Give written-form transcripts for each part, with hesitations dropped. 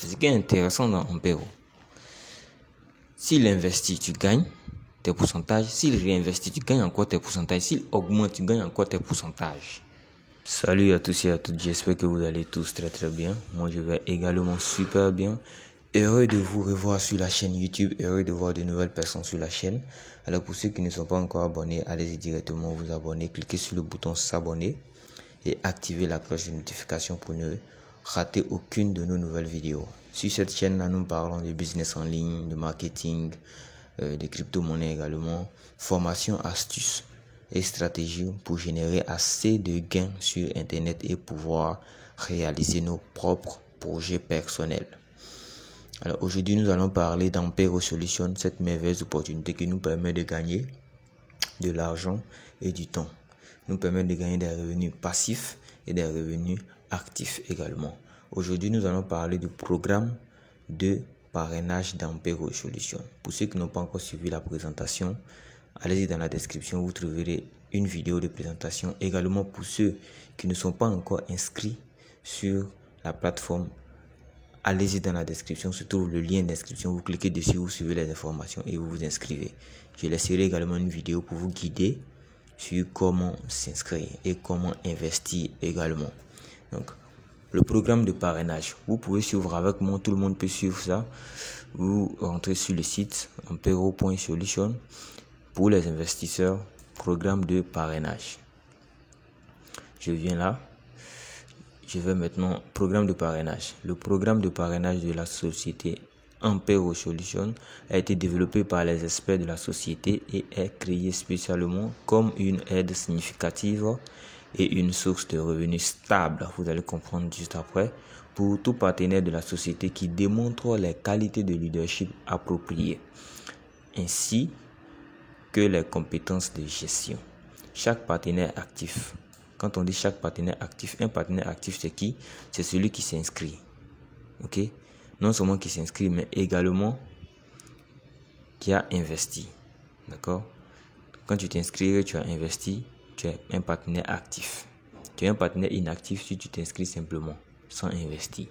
C'est ce qui est intéressant dans Ampero. S'il investit, tu gagnes tes pourcentages. S'il réinvestit, tu gagnes encore tes pourcentages. S'il augmente, tu gagnes encore tes pourcentages. Salut à tous et à toutes, j'espère que vous allez tous très très bien. Moi je vais également super bien. Heureux de vous revoir sur la chaîne YouTube, heureux de voir de nouvelles personnes sur la chaîne. Alors pour ceux qui ne sont pas encore abonnés, allez-y directement vous abonner, cliquez sur le bouton s'abonner et activez la cloche de notification pour ne rater aucune de nos nouvelles vidéos. Sur cette chaîne-là, nous parlons de business en ligne, de marketing, de crypto-monnaies également, formation, astuces et stratégies pour générer assez de gains sur Internet et pouvoir réaliser nos propres projets personnels. Alors aujourd'hui, nous allons parler d'Ampero Solutions, cette merveilleuse opportunité qui nous permet de gagner de l'argent et du temps. Nous permet de gagner des revenus passifs et des revenus actifs également. Aujourd'hui, nous allons parler du programme de parrainage d'Ampero Solutions. Pour ceux qui n'ont pas encore suivi la présentation, allez-y dans la description, vous trouverez une vidéo de présentation. Également pour ceux qui ne sont pas encore inscrits sur la plateforme, allez-y dans la description, se trouve le lien d'inscription, vous cliquez dessus, vous suivez les informations et vous vous inscrivez. Je laisserai également une vidéo pour vous guider sur comment s'inscrire et comment investir également. Donc, le programme de parrainage, vous pouvez suivre avec moi, tout le monde peut suivre ça. Vous rentrez sur le site ampero.solution pour les investisseurs, programme de parrainage. Je viens là. Je vais maintenant, programme de parrainage. Le programme de parrainage de la société Ampero Solutions a été développé par les experts de la société et est créé spécialement comme une aide significative et une source de revenus stable. Vous allez comprendre juste après. Pour tout partenaire de la société qui démontre les qualités de leadership appropriées, ainsi que les compétences de gestion. Chaque partenaire actif. Quand on dit chaque partenaire actif, un partenaire actif, c'est qui? C'est celui qui s'inscrit. Ok? Non seulement qui s'inscrit, mais également qui a investi. D'accord? Quand tu t'inscris, tu as investi, tu es un partenaire actif. Tu es un partenaire inactif si tu t'inscris simplement, sans investir.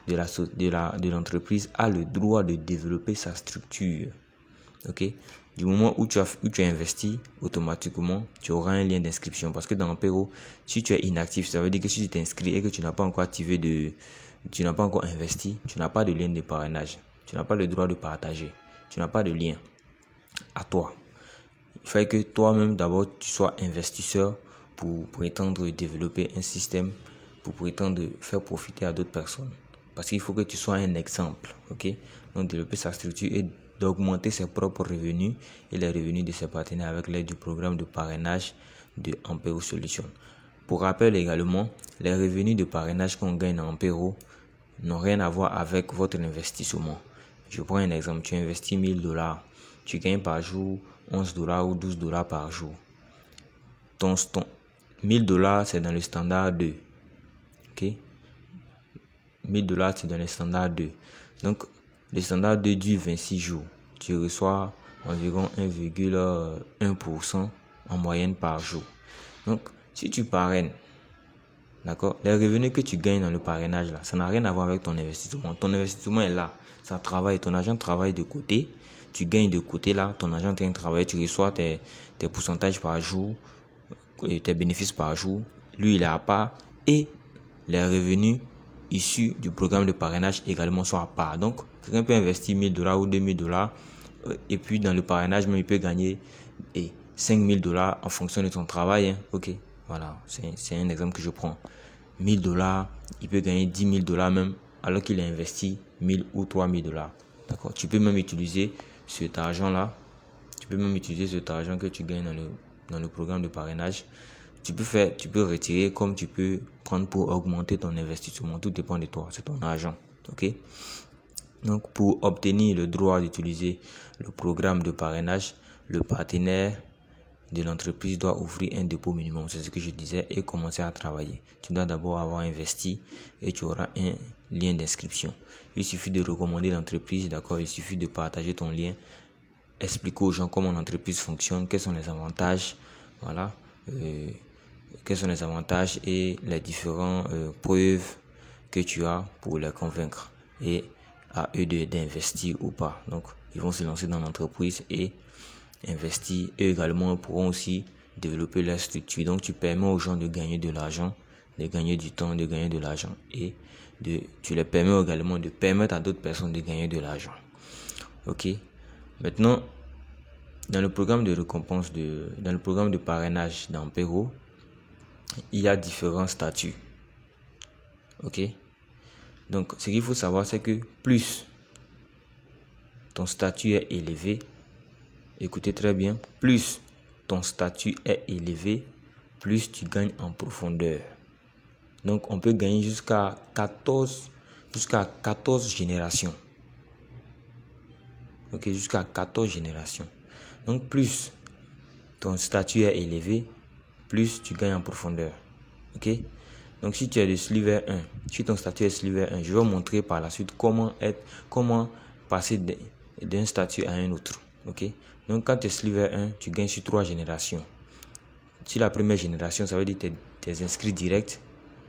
De l'entreprise a le droit de développer sa structure. Ok? Du moment où tu as investi, automatiquement, tu auras un lien d'inscription. Parce que dans Ampero, si tu es inactif, ça veut dire que si tu t'inscris et que tu n'as pas encore tu n'as pas encore investi, tu n'as pas de lien de parrainage. Tu n'as pas le droit de partager. Tu n'as pas de lien à toi. Il faut que toi-même, d'abord, tu sois investisseur pour prétendre développer un système, pour prétendre faire profiter à d'autres personnes. Parce qu'il faut que tu sois un exemple. Ok? Donc, développer sa structure et d'augmenter ses propres revenus et les revenus de ses partenaires avec l'aide du programme de parrainage de Ampero Solutions. Pour rappel également, les revenus de parrainage qu'on gagne dans Ampero n'ont rien à voir avec votre investissement. Je prends un exemple, tu investis $1000, tu gagnes par jour $11 ou $12 par jour. Ton $1000 c'est dans le standard 2. Ok? $1000 c'est dans le standard 2. Donc, le standard 2 dure 26 jours. Tu reçois environ 1,1% en moyenne par jour. Donc, si tu parraines, d'accord, les revenus que tu gagnes dans le parrainage, là, ça n'a rien à voir avec ton investissement. Ton investissement est là. Ça travaille. Ton argent travaille de côté. Tu gagnes de côté là. Ton argent est en train de travailler. Tu reçois tes pourcentages par jour, tes bénéfices par jour. Lui, il est à part. Et les revenus issus du programme de parrainage également sont à part. Donc, quelqu'un peut investir $1000 ou $2000 et puis dans le parrainage, même il peut gagner $5000 en fonction de son travail. Hein. Ok, voilà, c'est un exemple que je prends. $1000, il peut gagner $10,000 même alors qu'il a investi $1000 ou $3000. D'accord, tu peux même utiliser cet argent-là. Tu peux même utiliser cet argent que tu gagnes dans le programme de parrainage. Tu peux retirer comme tu peux prendre pour augmenter ton investissement. Tout dépend de toi, c'est ton argent. Ok? Donc, pour obtenir le droit d'utiliser le programme de parrainage, le partenaire de l'entreprise doit ouvrir un dépôt minimum, c'est ce que je disais, et commencer à travailler. Tu dois d'abord avoir investi et tu auras un lien d'inscription. Il suffit de recommander l'entreprise, d'accord? Il suffit de partager ton lien, expliquer aux gens comment l'entreprise fonctionne, quels sont les avantages, voilà. Quels sont les avantages et les différentes preuves que tu as pour les convaincre. et à eux d'investir ou pas. Donc, ils vont se lancer dans l'entreprise et investir. Eux également pourront aussi développer leur structure. Donc, tu permets aux gens de gagner de l'argent, de gagner du temps, de gagner de l'argent et tu les permets également de permettre à d'autres personnes de gagner de l'argent. Ok. Maintenant, dans le programme de récompense dans le programme de parrainage d'Ampero, il y a différents statuts. Ok. Donc, ce qu'il faut savoir, c'est que plus ton statut est élevé, écoutez très bien, plus ton statut est élevé, plus tu gagnes en profondeur. Donc, on peut gagner jusqu'à 14 générations. Ok, jusqu'à 14 générations. Donc, plus ton statut est élevé, plus tu gagnes en profondeur. Ok. Donc, si tu es de Sliver 1, si ton statut est Sliver 1, je vais montrer par la suite comment passer d'un statut à un autre. Ok. Donc, quand tu es Sliver 1, tu gagnes sur 3 générations. Si la première génération, ça veut dire tes inscrits directs,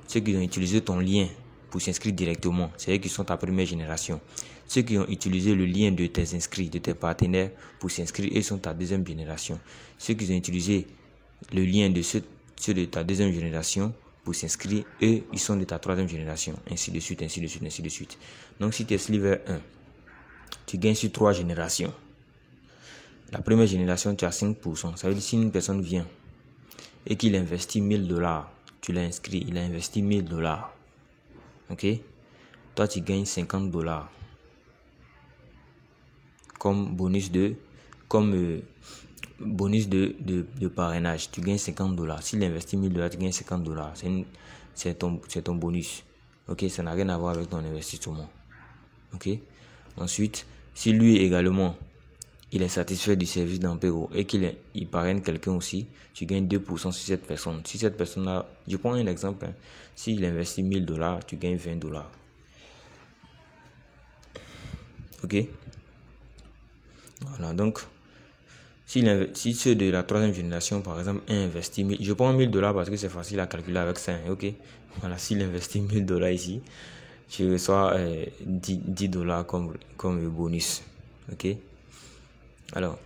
ceux qui ont utilisé ton lien pour s'inscrire directement, c'est eux qui sont ta première génération. Ceux qui ont utilisé le lien de tes inscrits, de tes partenaires pour s'inscrire, ils sont ta deuxième génération. Ceux qui ont utilisé le lien de ceux de ta deuxième génération pour s'inscrire, eux, ils sont de ta troisième génération. Ainsi de suite, ainsi de suite, ainsi de suite. Donc, si tu es Sliver 1, tu gagnes sur 3 générations. La première génération, tu as 5%. Ça veut dire si une personne vient et qu'il investit $1000, tu l'as inscrit, il a investi $1000. Ok? Toi, tu gagnes $50 comme bonus de parrainage. Tu gagnes $50. S'il investit $1000, tu gagnes $50. C'est ton bonus. Ok? Ça n'a rien à voir avec ton investissement. Ok? Ensuite, si lui également il est satisfait du service d'Ampero et qu'il parraine quelqu'un aussi, tu gagnes 2% sur cette personne. Si cette personne-là, je prends un exemple, s'il investit $1000, tu gagnes $20. Ok? Voilà, donc, si ceux de la troisième génération, par exemple, investit $1000, je prends $1000 parce que c'est facile à calculer avec ça, ok? Voilà, s'il investit $1000 ici, tu reçois $10 comme bonus, ok? Alors,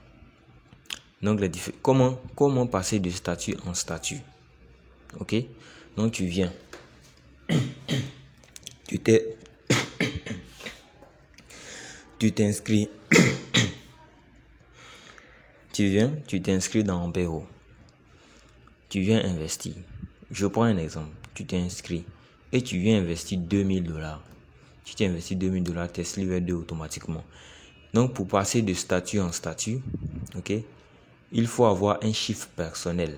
donc comment passer de statut en statut? Ok? Donc tu viens, tu t'inscris, tu t'inscris dans Ampero. Tu viens investir. Je prends un exemple. Tu t'inscris et tu viens investir $2000. Si tu investis $2000, tu es Sliver 2 automatiquement. Donc, pour passer de statut en statut, ok, il faut avoir un chiffre personnel,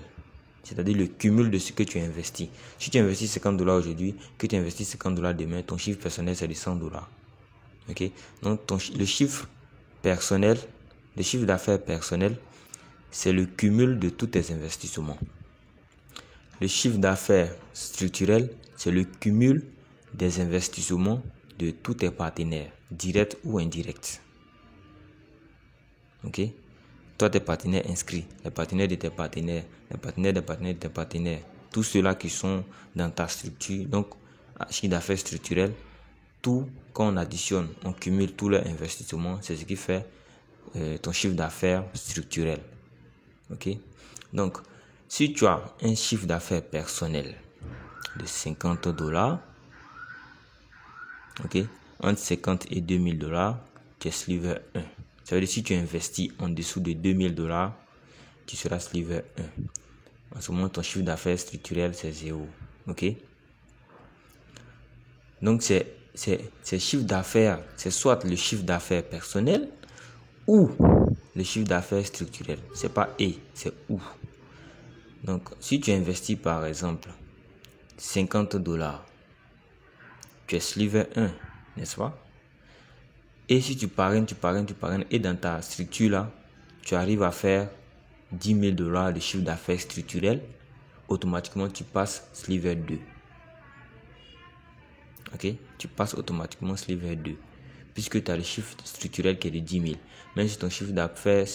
c'est-à-dire le cumul de ce que tu as investi. Si tu investis $50 aujourd'hui, que tu investis $50 demain, ton chiffre personnel, c'est de $100. Ok, donc le chiffre personnel, le chiffre d'affaires personnel, c'est le cumul de tous tes investissements. Le chiffre d'affaires structurel, c'est le cumul des investissements de tous tes partenaires, directs ou indirects. Ok? Toi, tes partenaires inscrits, les partenaires de tes partenaires, les partenaires des partenaires de tes partenaires, tous ceux-là qui sont dans ta structure, donc chiffre d'affaires structurel, tout, quand on additionne, on cumule tous leurs investissements, c'est ce qui fait ton chiffre d'affaires structurel. Ok? Donc, si tu as un chiffre d'affaires personnel de $50, ok, entre 50 et $2000, tu es Sliver 1. Ça veut dire si tu investis en dessous de $2000, tu seras Sliver 1. En ce moment, ton chiffre d'affaires structurel, c'est 0. Ok? Donc, c'est chiffre d'affaires, c'est soit le chiffre d'affaires personnel ou le chiffre d'affaires structurel. C'est pas et, c'est ou. Donc, si tu investis par exemple $50, tu es Sliver 1, n'est-ce pas? Et si tu parraines, et dans ta structure là, tu arrives à faire $10,000 de chiffre d'affaires structurel, automatiquement tu passes Sliver 2. Ok? Tu passes automatiquement Sliver 2. Puisque tu as le chiffre structurel qui est de 10 000. Même si ton chiffre d'affaires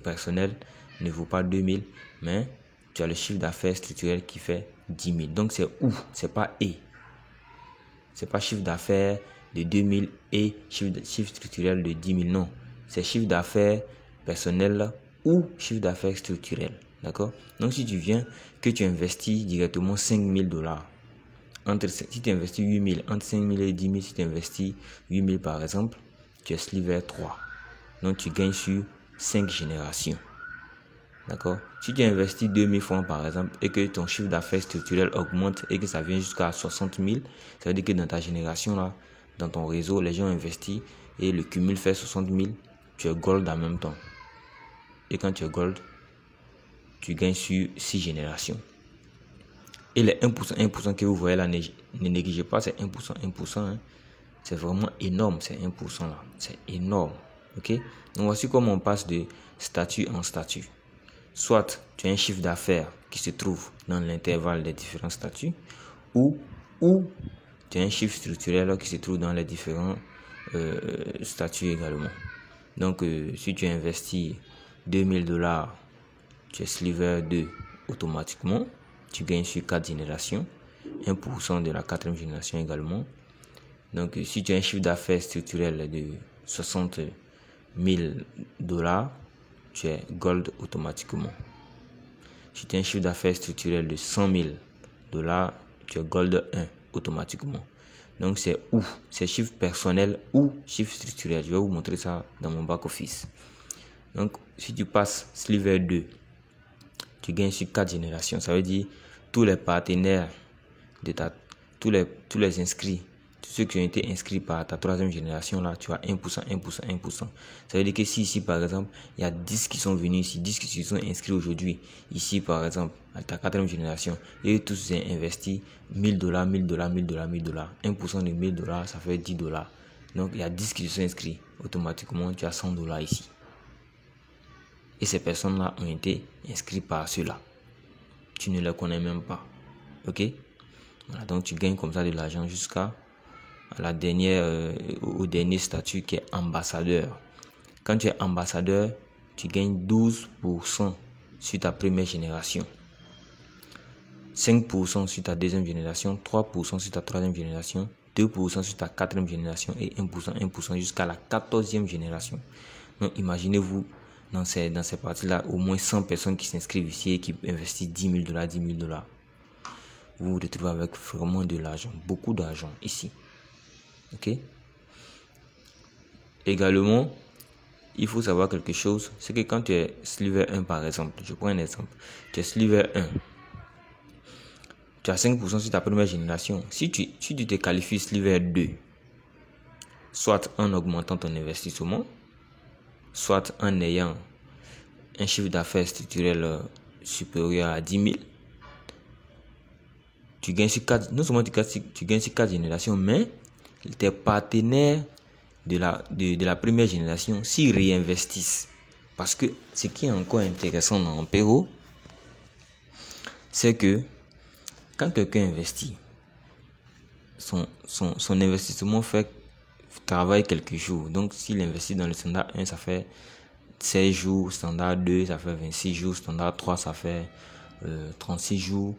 personnel ne vaut pas 2 000, mais tu as le chiffre d'affaires structurel qui fait 10 000. Donc c'est ou, c'est pas et. C'est pas chiffre d'affaires de 2000 et chiffre structurel de 10 000. Non, c'est chiffre d'affaires personnel ou chiffre d'affaires structurel. D'accord? Donc, si tu viens, que tu investis directement 5 000 $, si tu investis 8 000, entre 5 000 et 10 000, si tu investis 8 000 par exemple, tu es sliver 3. Donc, tu gagnes sur 5 générations. D'accord? Si tu investis 2 000 francs par exemple et que ton chiffre d'affaires structurel augmente et que ça vient jusqu'à 60 000, ça veut dire que dans ta génération là, dans ton réseau, les gens investissent et le cumul fait 60 000, tu es gold en même temps. Et quand tu es gold, tu gagnes sur 6 générations. Et les 1% que vous voyez là, ne négligez pas, c'est 1%. Hein. C'est vraiment énorme, c'est 1% là. C'est énorme. Ok? Donc voici comment on passe de statut en statut. Soit tu as un chiffre d'affaires qui se trouve dans l'intervalle des différents statuts, ou tu as un chiffre structurel qui se trouve dans les différents statuts également. Donc, si tu investis 2 000 $, tu es sliver 2 automatiquement. Tu gagnes sur 4 générations, 1% de la 4e génération également. Donc, si tu as un chiffre d'affaires structurel de 60 000 $, tu es gold automatiquement. Si tu as un chiffre d'affaires structurel de 100 000 $, tu es gold 1 automatiquement. Donc, c'est chiffre personnel ou chiffre structurel. Je vais vous montrer ça dans mon back office. Donc, si tu passes sliver 2, tu gagnes sur 4 générations. Ça veut dire tous les partenaires de tous les inscrits, tous ceux qui ont été inscrits par ta 3e génération là, tu as 1%. Ça veut dire que si ici par exemple, il y a 10 qui sont venus ici, 10 qui se sont inscrits aujourd'hui, ici par exemple, à ta 4e génération, et tous ont investi 1 000 $, 1 000 $, 1 000 $, 1 000 $. 1% de 1 000 $, ça fait 10 $. Donc il y a 10 qui se sont inscrits. Automatiquement, tu as 100 $ ici. Et ces personnes-là ont été inscrites par ceux-là. Tu ne les connais même pas. Ok? Voilà, donc tu gagnes comme ça de l'argent jusqu'à la au dernier statut qui est ambassadeur. Quand tu es ambassadeur, tu gagnes 12% sur ta première génération, 5% sur ta 2e génération, 3% sur ta 3e génération, 2% sur ta 4e génération et 1% jusqu'à la 14e génération. Donc imaginez-vous dans ces parties-là, au moins 100 personnes qui s'inscrivent ici et qui investissent 10 000 $, 10 000 $. Vous vous retrouvez avec vraiment de l'argent, beaucoup d'argent ici. Ok? Également, il faut savoir quelque chose, c'est que quand tu es sliver 1 par exemple, je prends un exemple, tu es sliver 1, tu as 5% sur ta première génération. Si tu te qualifies sliver 2, soit en augmentant ton investissement, soit en ayant un chiffre d'affaires structurel supérieur à 10 000, tu gagnes sur 4, non seulement tu gagnes sur 4 générations, mais tes partenaires de la première génération s'y réinvestissent. Parce que ce qui est encore intéressant dans Ampero, c'est que quand quelqu'un investit, son investissement travaille quelques jours. Donc s'il investit dans le standard 1, ça fait 16 jours, standard 2, ça fait 26 jours, standard 3, ça fait 36 jours.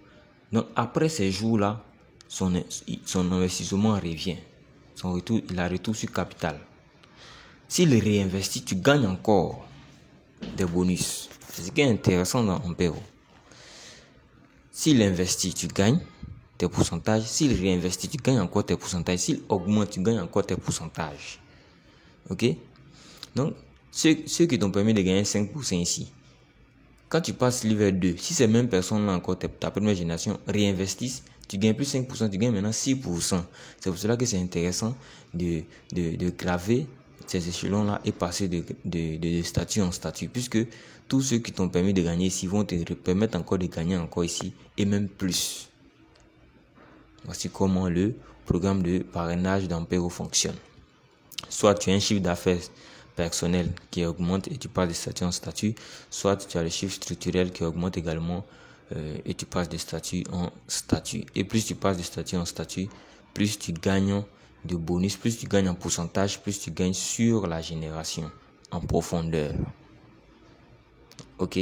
Donc après ces jours-là, son investissement revient. Il a retour sur capital. S'il réinvestit, tu gagnes encore des bonus. C'est ce qui est intéressant dans Ampero. S'il investit, tu gagnes tes pourcentages. S'il réinvestit, tu gagnes encore tes pourcentages. S'il augmente, tu gagnes encore tes pourcentages. Ok? Donc, ceux qui t'ont permis de gagner 5% ici, quand tu passes sliver 2, si ces mêmes personnes-là encore, ta première génération, réinvestissent, tu gagnes plus 5%, tu gagnes maintenant 6%. C'est pour cela que c'est intéressant de graver ces échelons-là et passer de statut en statut, puisque tous ceux qui t'ont permis de gagner ici vont te permettre encore de gagner encore ici, et même plus. Voici comment le programme de parrainage d'Ampero fonctionne. Soit tu as un chiffre d'affaires personnel qui augmente et tu passes de statut en statut, soit tu as le chiffre structurel qui augmente également et tu passes de statut en statut. Et plus tu passes de statut en statut, plus tu gagnes de bonus, plus tu gagnes en pourcentage, plus tu gagnes sur la génération en profondeur. Ok?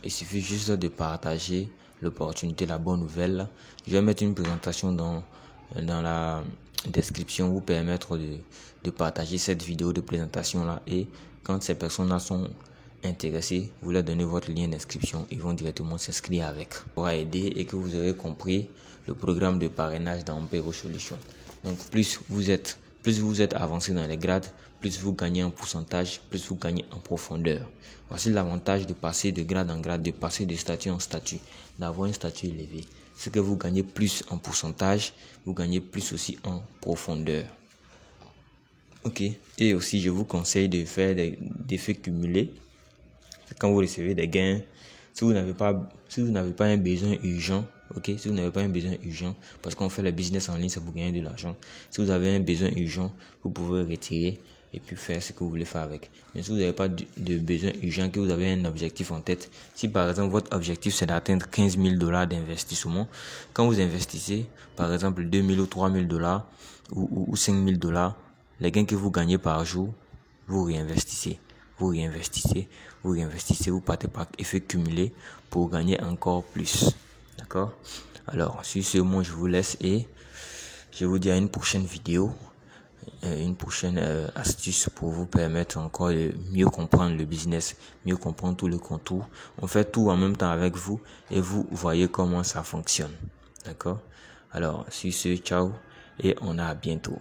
Il suffit juste de partager l'opportunité, la bonne nouvelle. Je vais mettre une présentation dans description vous permettre de partager cette vidéo de présentation là, et quand ces personnes là sont intéressées, vous leur donnez votre lien d'inscription, ils vont directement s'inscrire avec. Ça pourra aider et que vous aurez compris le programme de parrainage d'Ampero Solutions. Donc plus vous êtes avancé dans les grades, plus vous gagnez en pourcentage, plus vous gagnez en profondeur. Voici l'avantage de passer de grade en grade, de passer de statut en statut, d'avoir un statut élevé. C'est que vous gagnez plus en pourcentage, vous gagnez plus aussi en profondeur. Ok. Et aussi, je vous conseille de faire des effets cumulés. Quand vous recevez des gains, si vous n'avez pas un besoin urgent, ok, si vous n'avez pas un besoin urgent, parce qu'on fait le business en ligne, ça vous gagne de l'argent. Si vous avez un besoin urgent, vous pouvez retirer et puis faire ce que vous voulez faire avec. Mais si vous n'avez pas de besoin urgent, que vous avez un objectif en tête, si par exemple votre objectif c'est d'atteindre 15 000 $ d'investissement, quand vous investissez par exemple 2 000 ou 3 000 $ ou 5 000 $, les gains que vous gagnez par jour, vous réinvestissez. Vous partez par effet cumulé pour gagner encore plus. D'accord? Alors, sur ce, moi je vous laisse et je vous dis à une prochaine vidéo, une prochaine astuce pour vous permettre encore de mieux comprendre le business, mieux comprendre tout le contour. On fait tout en même temps avec vous et vous voyez comment ça fonctionne. D'accord? Alors, sur ce, ciao et on a à bientôt.